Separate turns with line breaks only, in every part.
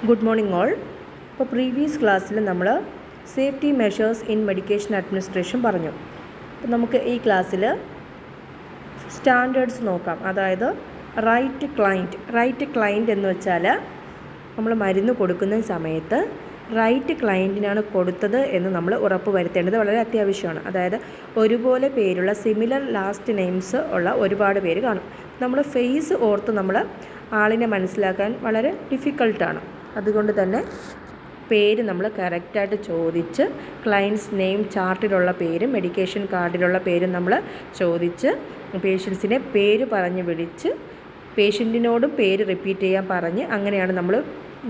Good morning all. ഇപ്പോൾ previous ക്ലാസ്സിൽ നമ്മൾ safety measures in medication administration പറഞ്ഞു. അപ്പോൾ നമുക്ക് ഈ ക്ലാസ്സിൽ സ്റ്റാൻഡേർഡ്സ് നോക്കാം. അതായത് റൈറ്റ് ക്ലയൻറ്റ് എന്ന് വെച്ചാൽ നമ്മൾ മരുന്ന് കൊടുക്കുന്ന സമയത്ത് റൈറ്റ് ക്ലയൻറ്റിനാണ് കൊടുത്തത് എന്ന് നമ്മൾ ഉറപ്പ് വരുത്തേണ്ടത് വളരെ അത്യാവശ്യമാണ്. അതായത് ഒരുപോലെ പേരുള്ള സിമിലർ ലാസ്റ്റ് നെയിംസ് ഉള്ള ഒരുപാട് പേര് കാണും. നമ്മൾ ഫേസ് ഓർത്ത് നമ്മൾ ആളിനെ മനസ്സിലാക്കാൻ വളരെ ഡിഫിക്കൾട്ടാണ്. അതുകൊണ്ട് തന്നെ പേര് നമ്മൾ കറക്റ്റായിട്ട് ചോദിച്ച് ക്ലയൻറ്റ്സ് നെയിം ചാർട്ടിലുള്ള പേരും മെഡിക്കേഷൻ കാർഡിലുള്ള പേരും നമ്മൾ ചോദിച്ച് പേഷ്യൻസിനെ പേര് പറഞ്ഞ് വിളിച്ച് പേഷ്യൻറ്റിനോടും പേര് റിപ്പീറ്റ് ചെയ്യാൻ പറഞ്ഞ് അങ്ങനെയാണ് നമ്മൾ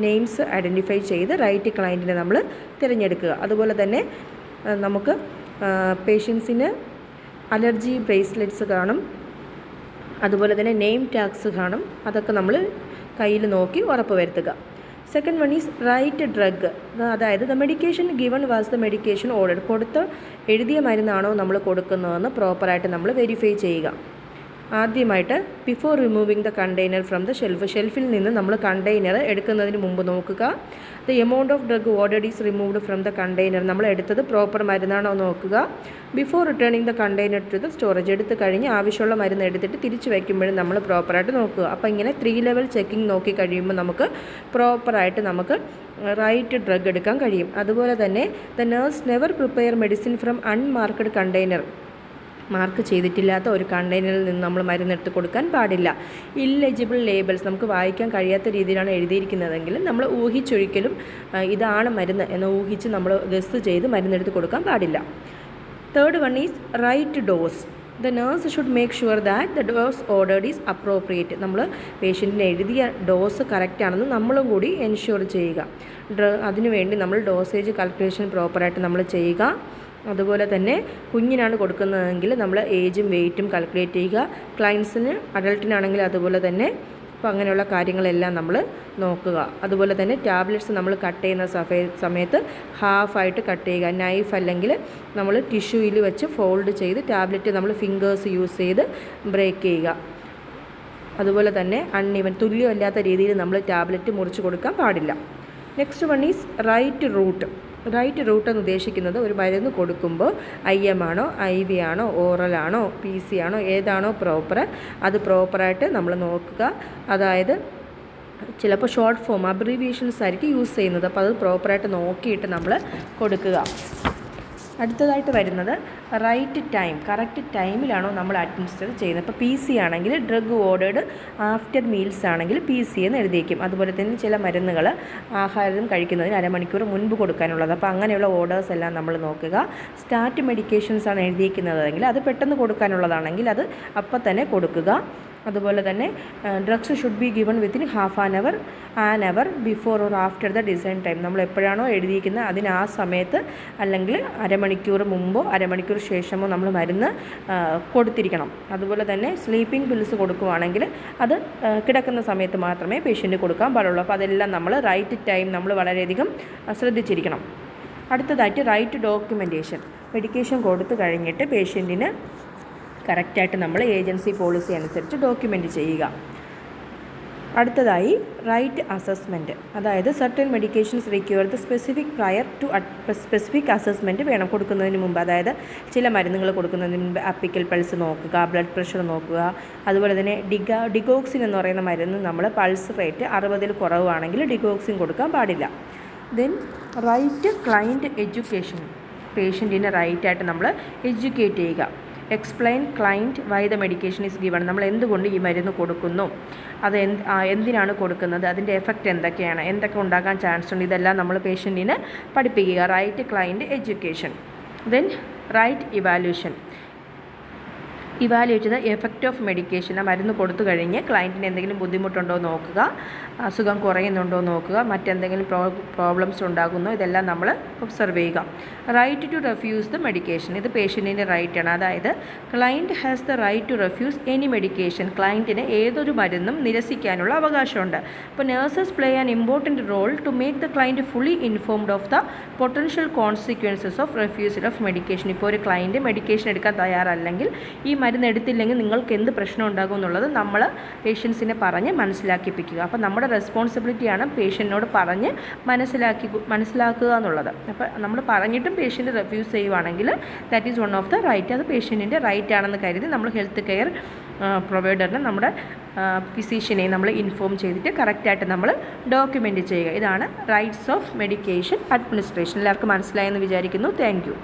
നെയിംസ് ഐഡൻറ്റിഫൈ ചെയ്ത് റൈറ്റ് ക്ലയൻറ്റിനെ നമ്മൾ തിരഞ്ഞെടുക്കുക. അതുപോലെ തന്നെ നമുക്ക് പേഷ്യൻസിന് അലർജി ബ്രേസ്ലെറ്റ്സ് കാണും, അതുപോലെ തന്നെ നെയിം ടാഗ്സ് കാണും. അതൊക്കെ നമ്മൾ കയ്യിൽ നോക്കി ഉറപ്പ് വരുത്തുക. Second one is right drug. അതായത് the medication given was the medication order. എഴുതിയ മരുന്നാണോ നമ്മൾ കൊടുക്കുന്നതെന്ന് പ്രോപ്പറായിട്ട് നമ്മൾ വെരിഫൈ ചെയ്യുക. ആദ്യമായിട്ട് before removing the container from the ഷെൽഫിൽ നിന്ന് നമ്മൾ കണ്ടെയ്നർ എടുക്കുന്നതിന് മുമ്പ് നോക്കുക. The amount of drug order is removed from the container. നമ്മൾ എടുത്തത് പ്രോപ്പർ മരുന്നാണോ നോക്കുക. Before returning the container to the storage. എടുത്ത് കഴിഞ്ഞ് ആവശ്യമുള്ള മരുന്ന് എടുത്തിട്ട് തിരിച്ച് വയ്ക്കുമ്പോഴും നമ്മൾ പ്രോപ്പറായിട്ട് നോക്കുക. അപ്പോൾ ഇങ്ങനെ 3 ലെവൽ ചെക്കിംഗ് നോക്കി കഴിയുമ്പോൾ നമുക്ക് പ്രോപ്പറായിട്ട് നമുക്ക് റൈറ്റ് ഡ്രഗ് എടുക്കാൻ കഴിയും. അതുപോലെ തന്നെ the nurse never prepare medicine from unmarked container. Mark ചെയ്തിട്ടില്ലാത്ത ഒരു കണ്ടെയ്നറിൽ നിന്ന് നമ്മൾ മരുന്നെടുത്ത് കൊടുക്കാൻ പാടില്ല. ഇല്ലെജിബിൾ ലേബിൾസ്, നമുക്ക് വായിക്കാൻ കഴിയാത്ത രീതിയിലാണ് എഴുതിയിരിക്കുന്നതെങ്കിൽ നമ്മൾ ഊഹിച്ചൊരിക്കലും ഇതാണ് മരുന്ന് എന്ന് ഊഹിച്ച് നമ്മൾ ഗസ് ചെയ്ത് മരുന്നെടുത്ത് കൊടുക്കാൻ പാടില്ല. Third one is right dose. The nurse should make sure that the dose ordered is appropriate. നമ്മൾ പേഷ്യൻറ്റിന് എഴുതിയ ഡോസ് കറക്റ്റാണെന്ന് നമ്മളും കൂടി എൻഷുർ ചെയ്യുക. അതിനുവേണ്ടി നമ്മൾ ഡോസേജ് കാൽക്കുലേഷൻ പ്രോപ്പറായിട്ട് നമ്മൾ ചെയ്യുക. അതുപോലെ തന്നെ കുഞ്ഞിനാണ് കൊടുക്കുന്നതെങ്കിൽ നമ്മൾ ഏജും വെയ്റ്റും കാൽക്കുലേറ്റ് ചെയ്യുക. ക്ലയൻസിന് അഡൾട്ടിനാണെങ്കിൽ അതുപോലെ തന്നെ. അപ്പോൾ അങ്ങനെയുള്ള കാര്യങ്ങളെല്ലാം നമ്മൾ നോക്കുക. അതുപോലെ തന്നെ ടാബ്ലറ്റ്സ് നമ്മൾ കട്ട് ചെയ്യുന്ന സമയത്ത് ഹാഫായിട്ട് കട്ട് ചെയ്യുക. നൈഫ് അല്ലെങ്കിൽ നമ്മൾ ടിഷ്യൂയിൽ വെച്ച് ഫോൾഡ് ചെയ്ത് ടാബ്ലറ്റ് നമ്മൾ ഫിംഗേഴ്സ് യൂസ് ചെയ്ത് ബ്രേക്ക് ചെയ്യുക. അതുപോലെ തന്നെ തുല്യമല്ലാത്ത രീതിയിൽ നമ്മൾ ടാബ്ലറ്റ് മുറിച്ച് കൊടുക്കാൻ പാടില്ല. Next one is right route. Right route എന്ന് ഉദ്ദേശിക്കുന്നത് ഒരു മരുന്ന് കൊടുക്കുമ്പോൾ IM ആണോ IV ആണോ ഓറലാണോ PC ആണോ ഏതാണോ പ്രോപ്പർ അത് പ്രോപ്പറായിട്ട് നമ്മൾ നോക്കുക. അതായത് ചിലപ്പോൾ ഷോർട്ട് ഫോം അബ്രീവിയേഷൻസ് ആയിരിക്കും യൂസ് ചെയ്യുന്നത്. അപ്പോൾ അത് പ്രോപ്പറായിട്ട് നോക്കിയിട്ട് നമ്മൾ കൊടുക്കുക. അടുത്തതായിട്ട് വരുന്നത് റൈറ്റ് ടൈം. കറക്റ്റ് ടൈമിലാണോ നമ്മൾ അഡ്മിനിസ്റ്റർ ചെയ്യുന്നത്. ഇപ്പോൾ PC ആണെങ്കിൽ ഡ്രഗ് ഓർഡേർഡ് ആഫ്റ്റർ മീൽസ് ആണെങ്കിൽ PC എന്ന് എഴുതിയിരിക്കും. അതുപോലെ തന്നെ ചില മരുന്നുകൾ ആഹാരം കഴിക്കുന്നതിന് അരമണിക്കൂർ മുൻപ് കൊടുക്കാനുള്ളത്. അപ്പോൾ അങ്ങനെയുള്ള ഓർഡേഴ്സ് എല്ലാം നമ്മൾ നോക്കുക. സ്റ്റാർട്ട് മെഡിക്കേഷൻസ് ആണ് എഴുതിയിരിക്കുന്നതെങ്കിൽ അത് പെട്ടെന്ന് കൊടുക്കാനുള്ളതാണെങ്കിൽ അത് അപ്പം തന്നെ കൊടുക്കുക. അതുപോലെ തന്നെ drugs should be given within an hour before or after the design time. നമ്മൾ എപ്പോഴാണോ എഴുതിയിരിക്കുന്നത് അതിന് ആ സമയത്ത് അല്ലെങ്കിൽ അരമണിക്കൂർ മുമ്പോ അരമണിക്കൂർ ശേഷമോ നമ്മൾ മരുന്ന് കൊടുത്തിരിക്കണം. അതുപോലെ തന്നെ സ്ലീപ്പിംഗ് പിൽസ് കൊടുക്കുകയാണെങ്കിൽ അത് കിടക്കുന്ന സമയത്ത് മാത്രമേ പേഷ്യൻറ്റ് കൊടുക്കാൻ പാടുള്ളൂ. അപ്പോൾ അതെല്ലാം നമ്മൾ റൈറ്റ് ടൈം നമ്മൾ വളരെയധികം ശ്രദ്ധിച്ചിരിക്കണം. അടുത്തതായിട്ട് റൈറ്റ് ഡോക്യുമെൻറ്റേഷൻ. മെഡിക്കേഷൻ കൊടുത്തു കഴിഞ്ഞിട്ട് പേഷ്യൻറ്റിന് കറക്റ്റായിട്ട് നമ്മൾ ഏജൻസി പോളിസി അനുസരിച്ച് ഡോക്യുമെൻറ്റ് ചെയ്യുക. അടുത്തതായി റൈറ്റ് അസസ്മെൻറ്റ്. അതായത് certain medications require the specific assessment വേണം കൊടുക്കുന്നതിന് മുമ്പ്. അതായത് ചില മരുന്നുകൾ കൊടുക്കുന്നതിന് മുമ്പ് അപ്പിക്കൽ പൾസ് നോക്കുക, ബ്ലഡ് പ്രഷർ നോക്കുക. അതുപോലെ തന്നെ ഡിഗോക്സിൻ എന്ന് പറയുന്ന മരുന്ന് നമ്മൾ പൾസ് റേറ്റ് 60 കുറവാണെങ്കിൽ ഡിഗോക്സിൻ കൊടുക്കാൻ പാടില്ല. Then right client education. പേഷ്യൻറ്റിനെ റൈറ്റായിട്ട് നമ്മൾ എഡ്യൂക്കേറ്റ് ചെയ്യുക. Explain client why the medication is given. നമ്മൾ എന്തുകൊണ്ട് ഈ മരുന്ന് കൊടുക്കുന്നു, അത് എന്തിനാണ് കൊടുക്കുന്നത്, അതിൻ്റെ എഫക്റ്റ് എന്തൊക്കെയാണ്, എന്തൊക്കെ ഉണ്ടാകാൻ ചാൻസ് ഉണ്ട്, ഇതെല്ലാം നമ്മൾ പേഷ്യൻറ്റിനെ പഠിപ്പിക്കുക. Right client education. Then right evaluate the effect of medication. ആ മരുന്ന് കൊടുത്തു കഴിഞ്ഞ് ക്ലയൻറ്റിന് എന്തെങ്കിലും ബുദ്ധിമുട്ടുണ്ടോ നോക്കുക, അസുഖം കുറയുന്നുണ്ടോ നോക്കുക, മറ്റെന്തെങ്കിലും പ്രോബ്ലംസ് ഉണ്ടാകുന്നോ, ഇതെല്ലാം നമ്മൾ ഒബ്സർവ് ചെയ്യുക. Right to refuse the medication. ഇത് പേഷ്യൻറ്റിൻ്റെ റൈറ്റാണ്. അതായത് client has the right to refuse any medication. ക്ലയൻറ്റിന് ഏതൊരു മരുന്നും നിരസിക്കാനുള്ള അവകാശമുണ്ട്. അപ്പോൾ nurses play an important role to make the client fully informed of the potential consequences of refusal of medication. ഇപ്പോൾ ഒരു ക്ലയൻറ്റ് മെഡിക്കേഷൻ എടുക്കാൻ തയ്യാറല്ലെങ്കിൽ ഈ മരുന്ന് എടുത്തില്ലെങ്കിൽ നിങ്ങൾക്ക് എന്ത് പ്രശ്നം ഉണ്ടാകും എന്നുള്ളത് നമ്മൾ പേഷ്യൻസിനെ പറഞ്ഞ് മനസ്സിലാക്കിപ്പിക്കുക. അപ്പോൾ നമ്മുടെ റെസ്പോൺസിബിലിറ്റിയാണ് പേഷ്യൻറ്റിനോട് പറഞ്ഞ് മനസ്സിലാക്കുക എന്നുള്ളത്. അപ്പോൾ നമ്മൾ പറഞ്ഞിട്ടും പേഷ്യൻറ്റ് റെഫ്യൂസ് ചെയ്യുവാണെങ്കിൽ that is one of the right. അത് പേഷ്യൻറ്റിൻ്റെ റൈറ്റ് ആണെന്ന് കരുതി നമ്മൾ ഹെൽത്ത് കെയർ പ്രൊവൈഡറിനെ, നമ്മുടെ ഫിസിഷ്യനെ നമ്മൾ ഇൻഫോം ചെയ്തിട്ട് കറക്റ്റായിട്ട് നമ്മൾ ഡോക്യുമെൻറ്റ് ചെയ്യുക. ഇതാണ് റൈറ്റ്സ് ഓഫ് മെഡിക്കേഷൻ അഡ്മിനിസ്ട്രേഷൻ. എല്ലാവർക്കും മനസ്സിലായെന്ന് വിചാരിക്കുന്നു. Thank you.